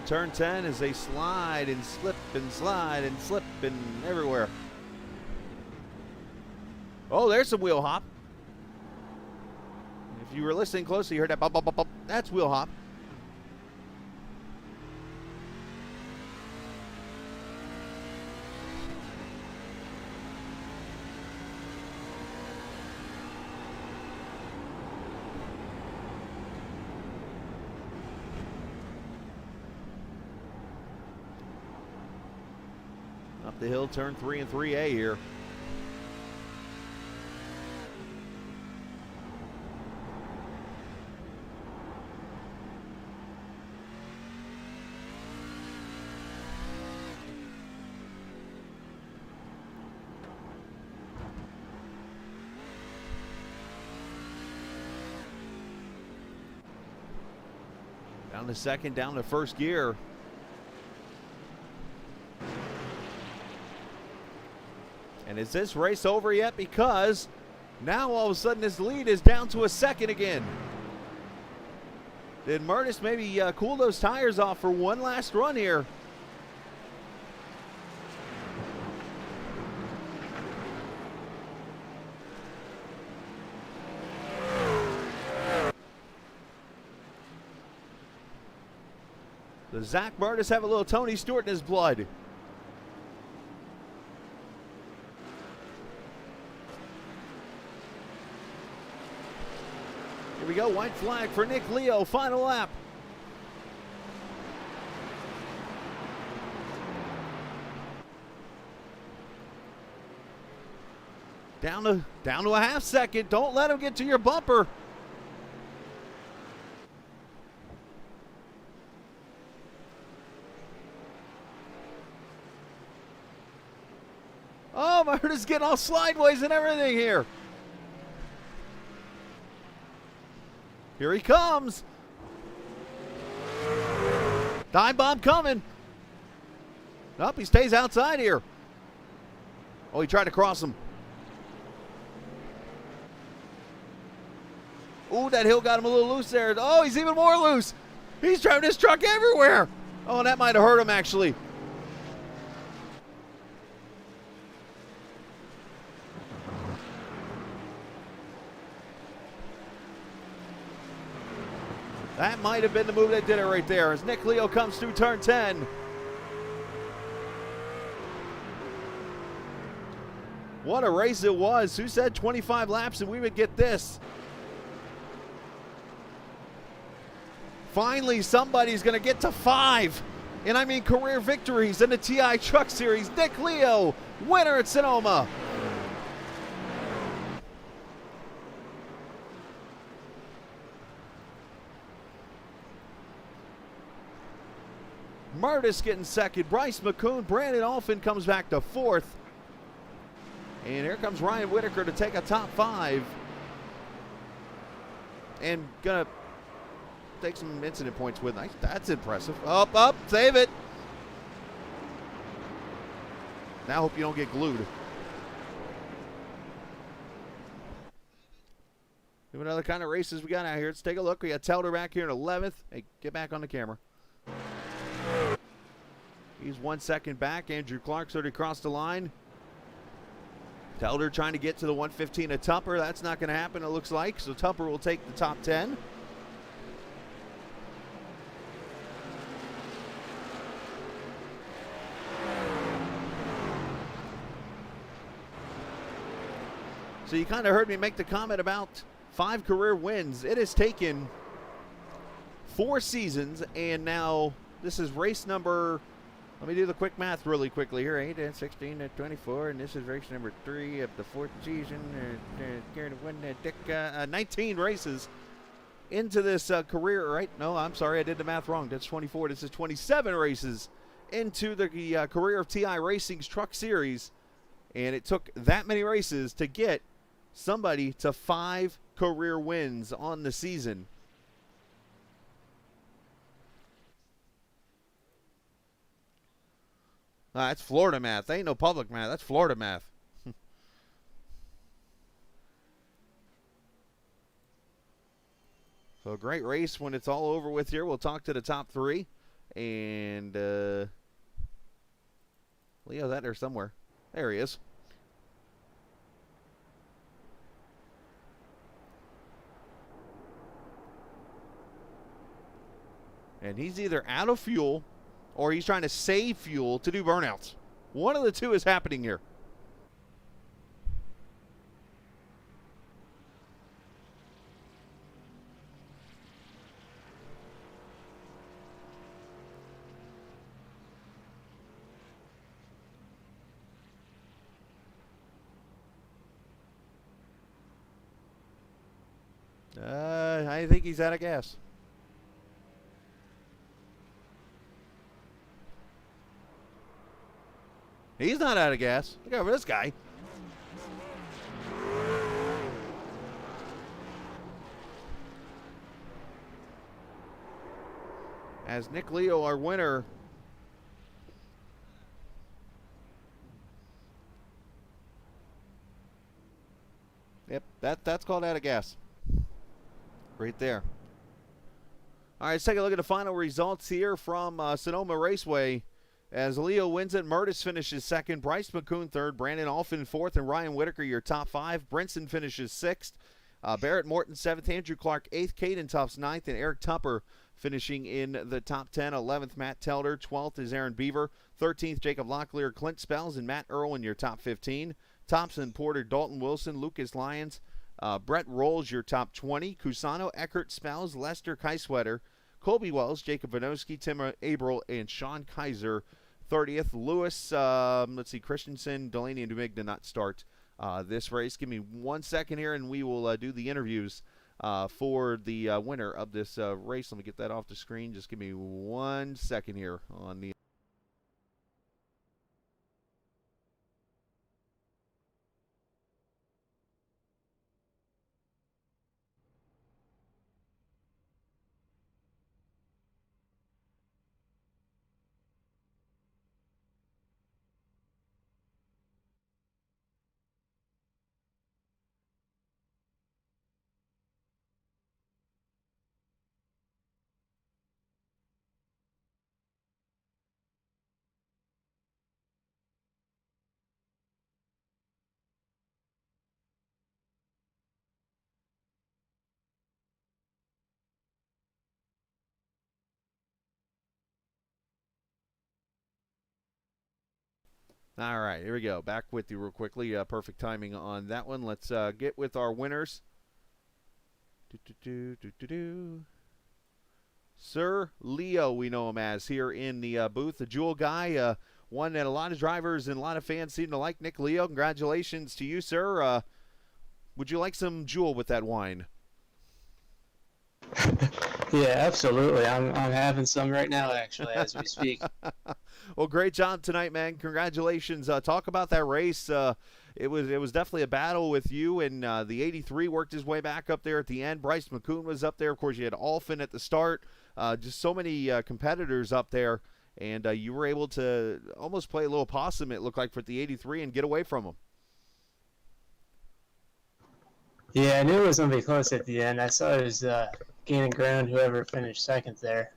Turn 10 as they slide and slip and slide and slip and everywhere. Oh, there's some wheel hop. If you were listening closely, you heard that bop, bop, bop, bop. That's wheel hop. Up the hill, turn 3 and 3A here. Down to second, down to first gear. And is this race over yet? Because now all of a sudden this lead is down to a second again. Did Murtis maybe cool those tires off for one last run here? Does Zach Murtis have a little Tony Stewart in his blood? Here we go, white flag for Nick Leo, final lap. Down to a half second. Don't let him get to your bumper. Oh, Murta's getting all sideways and everything here. Here he comes. Dive bomb coming. Nope, he stays outside here. Oh, he tried to cross him. Ooh, that hill got him a little loose there. Oh, he's even more loose. He's driving his truck everywhere. Oh, that might have hurt him, actually. That might have been the move that did it right there as Nick Leo comes through turn 10. What a race it was. Who said 25 laps and we would get this? Finally, somebody's going to get to 5. And I mean career victories in the TI Truck Series. Nick Leo, winner at Sonoma. Murtis getting second. Bryce McCune. Brandon Alphin comes back to 4th. And here comes Ryan Whitaker to take a top 5. And gonna take some incident points with. That's impressive. Up, save it. Now hope you don't get glued. What other kind of races we got out here? Let's take a look. We got Telder back here in 11th. Hey, get back on the camera. He's 1 second back. Andrew Clark's already crossed the line. Telder trying to get to the 115 of Tupper. That's not going to happen, it looks like. So Tupper will take the top 10. So you kind of heard me make the comment about 5 career wins. It has taken 4 seasons, and now this is race number, let me do the quick math really quickly here, 8 and 16 and 24, and this is race number 3 of the 4th season. 19 races into this career, right? No, I'm sorry, I did the math wrong. That's 24. This is 27 races into the career of TI Racing's Truck Series, and it took that many races to get somebody to 5 career wins on the season. That's Florida math. That ain't no public math. That's Florida math. So a great race when it's all over with here. We'll talk to the top 3. And Leo's out there somewhere. There he is. And he's either out of fuel or he's trying to save fuel to do burnouts. One of the two is happening here. I think he's out of gas. He's not out of gas. Look over this guy. As Nick Leo, our winner, yep, that's called out of gas. Right there. All right, let's take a look at the final results here from Sonoma Raceway. As Leo wins it, Murtis finishes 2nd, Bryce McCune 3rd, Brandon Alphin 4th, and Ryan Whitaker your top 5. Brinson finishes 6th, Barrett Morton 7th, Andrew Clark 8th, Caden Tufts 9th, and Eric Tupper finishing in the top 10. 11th, Matt Telder. 12th is Aaron Beaver. 13th, Jacob Locklear, Clint Spells, and Matt Irwin your top 15. Thompson, Porter, Dalton Wilson, Lucas Lyons, Brett Rolls your top 20. Cusano, Eckert, Spells, Lester Keiswetter, Colby Wells, Jacob Vanowski, Tim Abril, and Sean Kaiser 30th. Lewis, let's see, Christensen, Delaney, and Dumig did not start this race. Give me 1 second here, and we will do the interviews for the winner of this race. Let me get that off the screen. Just give me 1 second here on the All right, here we go. Back with you real quickly. Perfect timing on that one. Let's get with our winners. Sir Leo, we know him as here in the booth. The Jewel guy, one that a lot of drivers and a lot of fans seem to like. Nick Leo, congratulations to you, sir. Would you like some Jewel with that wine? Yeah, absolutely. I'm having some right now, actually, as we speak. Well, great job tonight, man. Congratulations. Talk about that race. It was definitely a battle with you, and the 83 worked his way back up there at the end. Bryce McCune was up there. Of course, you had Alfin at the start. Just so many competitors up there, and you were able to almost play a little possum, it looked like, for the 83 and get away from them. Yeah, I knew it was going to be close at the end. I saw it was gaining ground, whoever finished second there.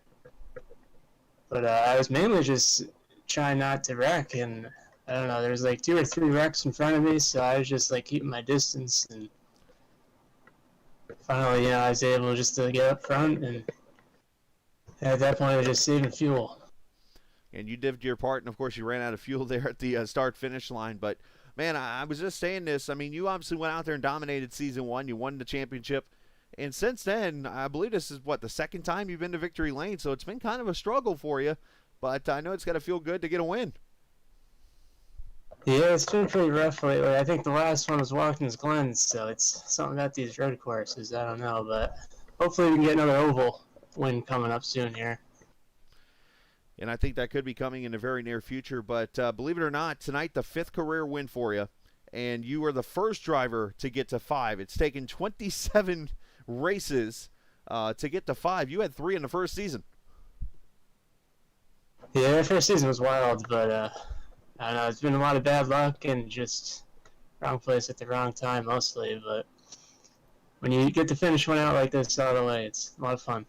But I was mainly just trying not to wreck, and I don't know, there was like 2 or 3 wrecks in front of me, so I was just like keeping my distance, and finally, I was able just to get up front, and at that point I was just saving fuel. And you did your part, and of course you ran out of fuel there at the start-finish line. But, man, I was just saying this. I mean, you obviously went out there and dominated Season 1. You won the championship. And since then, I believe this is, the second time you've been to Victory Lane, so it's been kind of a struggle for you. But I know it's got to feel good to get a win. Yeah, it's been pretty rough lately. I think the last one was Watkins Glen, so it's something about these road courses. I don't know, but hopefully we can get another oval win coming up soon here. And I think that could be coming in the very near future. But believe it or not, tonight the 5th career win for you, and you are the first driver to get to 5. It's taken 27 races to get to 5. You had 3 in the first season. Yeah, the first season was wild, but I don't know, it's been a lot of bad luck and just wrong place at the wrong time mostly. But when you get to finish one out like this all the way, it's a lot of fun.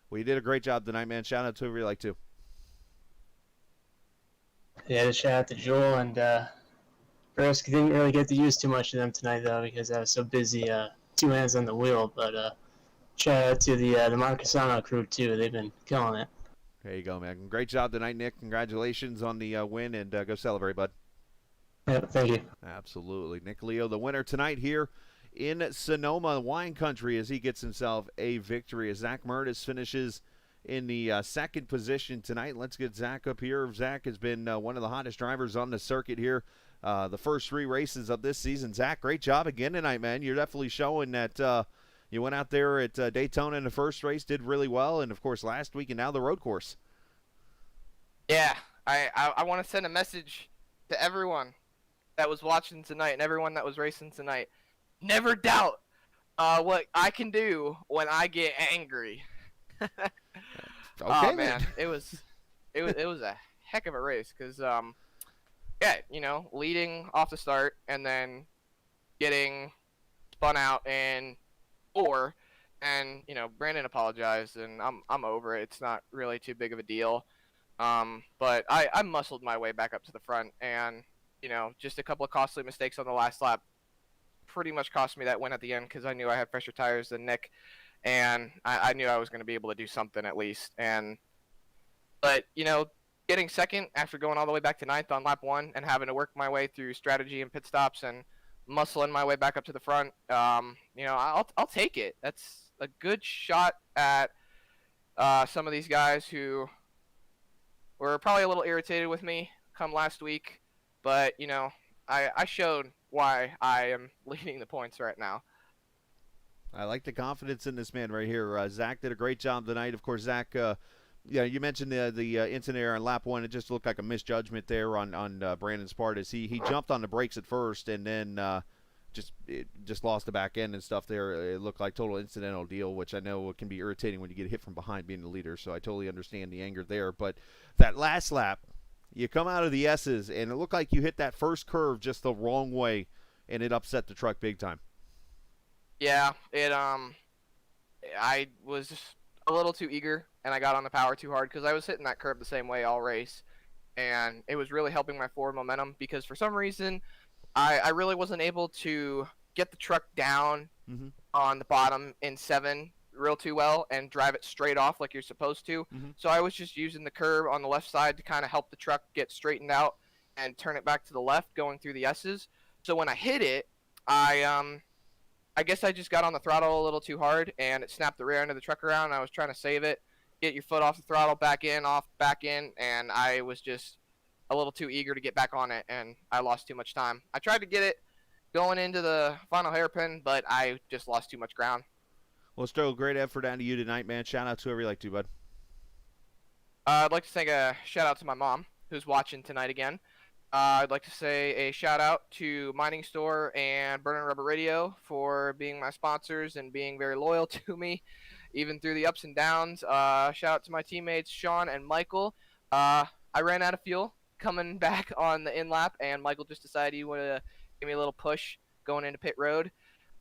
Well, you did a great job tonight, man. Shout out to whoever you like to. Yeah, to shout out to Joel and Bryce. Didn't really get to use too much of them tonight though because I was so busy, 2 hands on the wheel. But shout out to the Marcasano crew too. They've been killing it. There you go, man. Great job tonight, Nick. Congratulations on the win, and go celebrate, bud. Yeah, thank you. Absolutely. Nick Leo, the winner tonight here in Sonoma wine country, as he gets himself a victory. As Zach Murtis finishes in the second position tonight. Let's get Zach up here. Zach has been one of the hottest drivers on the circuit here the first 3 races of this season. Zach, great job again tonight, man. You're definitely showing that you went out there at Daytona in the first race, did really well, and, of course, last week and now the road course. Yeah, I want to send a message to everyone that was watching tonight and everyone that was racing tonight. Never doubt what I can do when I get angry. Okay, oh man, it was a heck of a race because yeah, leading off the start and then getting spun out in 4, and Brandon apologized and I'm over it. It's not really too big of a deal. But I muscled my way back up to the front, and just a couple of costly mistakes on the last lap pretty much cost me that win at the end because I knew I had fresher tires than Nick, and I knew I was going to be able to do something at least. But getting second after going all the way back to 9th on lap 1 and having to work my way through strategy and pit stops and muscling my way back up to the front, I'll take it. That's a good shot at some of these guys who were probably a little irritated with me come last week, but I showed why I am leading the points right now. I like the confidence in this man right here. Zach did a great job tonight. Of course, Zach, you mentioned the incident there on lap 1. It just looked like a misjudgment there on Brandon's part as he jumped on the brakes at first and then just lost the back end and stuff there. It looked like total incidental deal, which I know can be irritating when you get hit from behind being the leader, so I totally understand the anger there. But that last lap, you come out of the S's, and it looked like you hit that first curve just the wrong way, and it upset the truck big time. Yeah, I was just a little too eager, and I got on the power too hard because I was hitting that curve the same way all race, and it was really helping my forward momentum because for some reason I really wasn't able to get the truck down on the bottom in 7 real too well and drive it straight off like you're supposed to. So I was just using the curb on the left side to kind of help the truck get straightened out, and turn it back to the left going through the S's. So when I hit it, I guess I just got on the throttle a little too hard, and it snapped the rear end of the truck around, and I was trying to save it, get your foot off the throttle, back in, off, back in, and I was just a little too eager to get back on it, and I lost too much time. I tried to get it going into the final hairpin, but I just lost too much ground. Well, still a great effort out of you tonight, man. Shout out to whoever you like to, bud. I'd like to say a shout-out to my mom, who's watching tonight again. I'd like to say a shout-out to Mining Store and Burning Rubber Radio for being my sponsors and being very loyal to me, even through the ups and downs. Shout-out to my teammates, Sean and Michael. I ran out of fuel coming back on the in-lap, and Michael just decided he wanted to give me a little push going into pit road.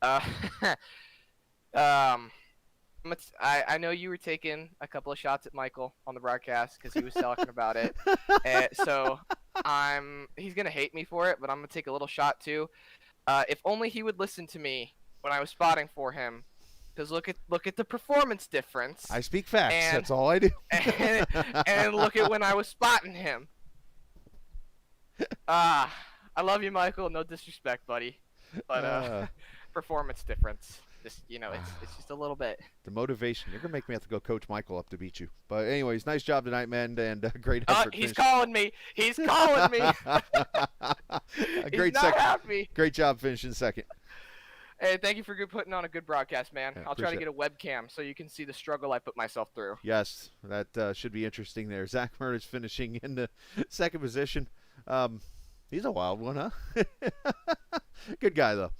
I know you were taking a couple of shots at Michael on the broadcast because he was talking about it. So he's going to hate me for it, but I'm going to take a little shot too. If only he would listen to me when I was spotting for him, because look at the performance difference. I speak facts. That's all I do. and look at when I was spotting him. I love you, Michael. No disrespect, buddy. But performance difference. Just, it's just a little bit. The motivation. You're going to make me have to go coach Michael up to beat you. But anyways, nice job tonight, man, and great effort. He's calling me. He's calling me. Great He's not happy. Great job finishing second. Hey, thank you for putting on a good broadcast, man. Yeah, I'll try to get a webcam so you can see the struggle I put myself through. Yes, that should be interesting there. Zach Murray's finishing in the second position. He's a wild one, huh? Good guy, though.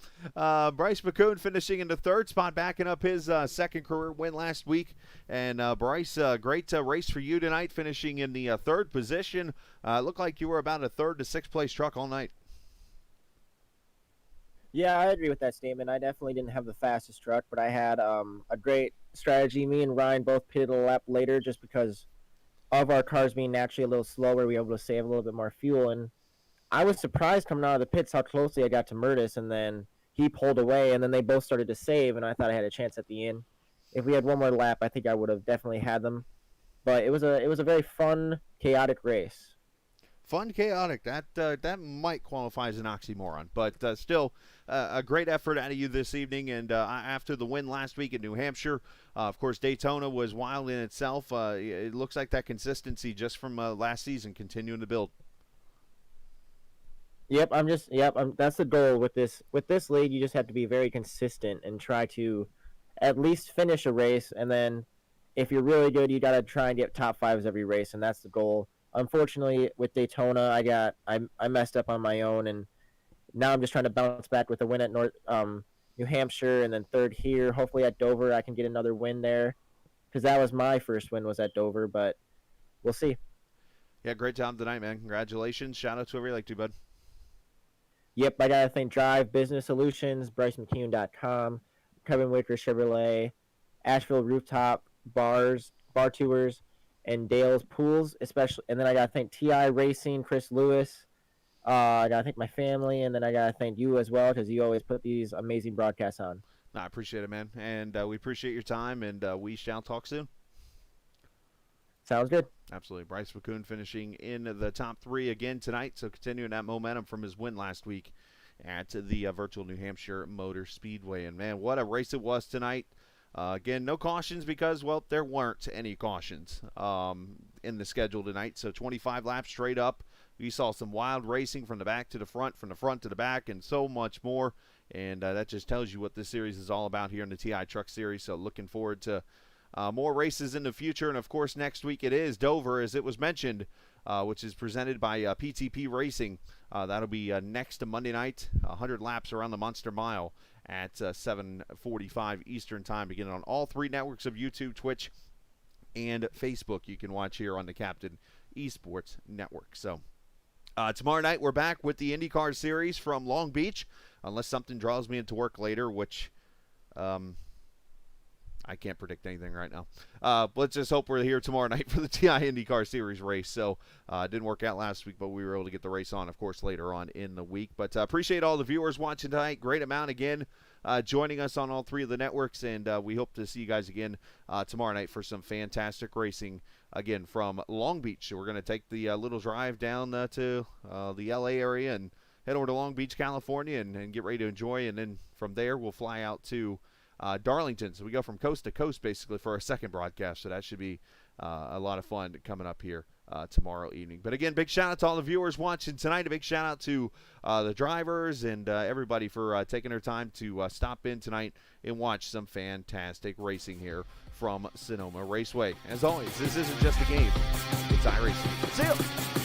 Bryce McCune finishing in the third spot, backing up his second career win last week. And Bryce, great race for you tonight, finishing in the third position. Looked like you were about a third to sixth place truck all night. Yeah, I agree with that statement. I definitely didn't have the fastest truck, but I had a great strategy. Me and Ryan both pitted a lap later just because of our cars being naturally a little slower. We were able to save a little bit more fuel, and I was surprised coming out of the pits how closely I got to Murtis, and then he pulled away, and then they both started to save, and I thought I had a chance at the end. If we had one more lap, I think I would have definitely had them. But it was a very fun, chaotic race. Fun, chaotic. That might qualify as an oxymoron, but still a great effort out of you this evening. And after the win last week in New Hampshire, of course, Daytona was wild in itself. It looks like that consistency just from last season continuing to build. That's the goal with this league. You just have to be very consistent and try to at least finish a race, and then if you're really good, you got to try and get top fives every race, and that's the goal. Unfortunately, with Daytona, I messed up on my own, and now I'm just trying to bounce back with a win at New Hampshire, and then third here. Hopefully at Dover, I can get another win there, because that was my first win was at Dover, but we'll see. Yeah, great job tonight, man. Congratulations. Shout out to whoever you like to, bud. Yep, I got to thank Drive Business Solutions, BryceMcCune.com, Kevin Wicker Chevrolet, Asheville Rooftop Bars, Bar Tours, and Dale's Pools, especially. And then I got to thank TI Racing, Chris Lewis. I got to thank my family, and then I got to thank you as well because you always put these amazing broadcasts on. No, I appreciate it, man. And we appreciate your time, and we shall talk soon. Sounds good. Absolutely. Bryce McCune finishing in the top three again tonight, so continuing that momentum from his win last week at the Virtual New Hampshire Motor Speedway. And, man, what a race it was tonight. Again, no cautions because, well, there weren't any cautions in the schedule tonight. So 25 laps straight up. We saw some wild racing from the back to the front, from the front to the back, and so much more. And that just tells you what this series is all about here in the TI Truck Series. So looking forward to more races in the future. And, of course, next week it is Dover, as it was mentioned, which is presented by PTP Racing. That'll be next to Monday night, 100 laps around the Monster Mile at 7:45 Eastern Time, beginning on all three networks of YouTube, Twitch, and Facebook. You can watch here on the Captain Esports Network. So tomorrow night we're back with the IndyCar Series from Long Beach, unless something draws me into work later, which I can't predict anything right now. Let's just hope we're here tomorrow night for the TI IndyCar Series race. So it didn't work out last week, but we were able to get the race on, of course, later on in the week. But appreciate all the viewers watching tonight. Great amount again joining us on all three of the networks. And we hope to see you guys again tomorrow night for some fantastic racing again, from Long Beach. So we're going to take the little drive down to the LA area and head over to Long Beach, California, and get ready to enjoy. And then from there, we'll fly out to Darlington. So we go from coast to coast, basically, for our second broadcast. So that should be a lot of fun coming up here tomorrow evening. But again, big shout out to all the viewers watching tonight. A big shout out to the drivers and everybody for taking their time to stop in tonight and watch some fantastic racing here from Sonoma Raceway. As always, this isn't just a game, it's iRacing. See you.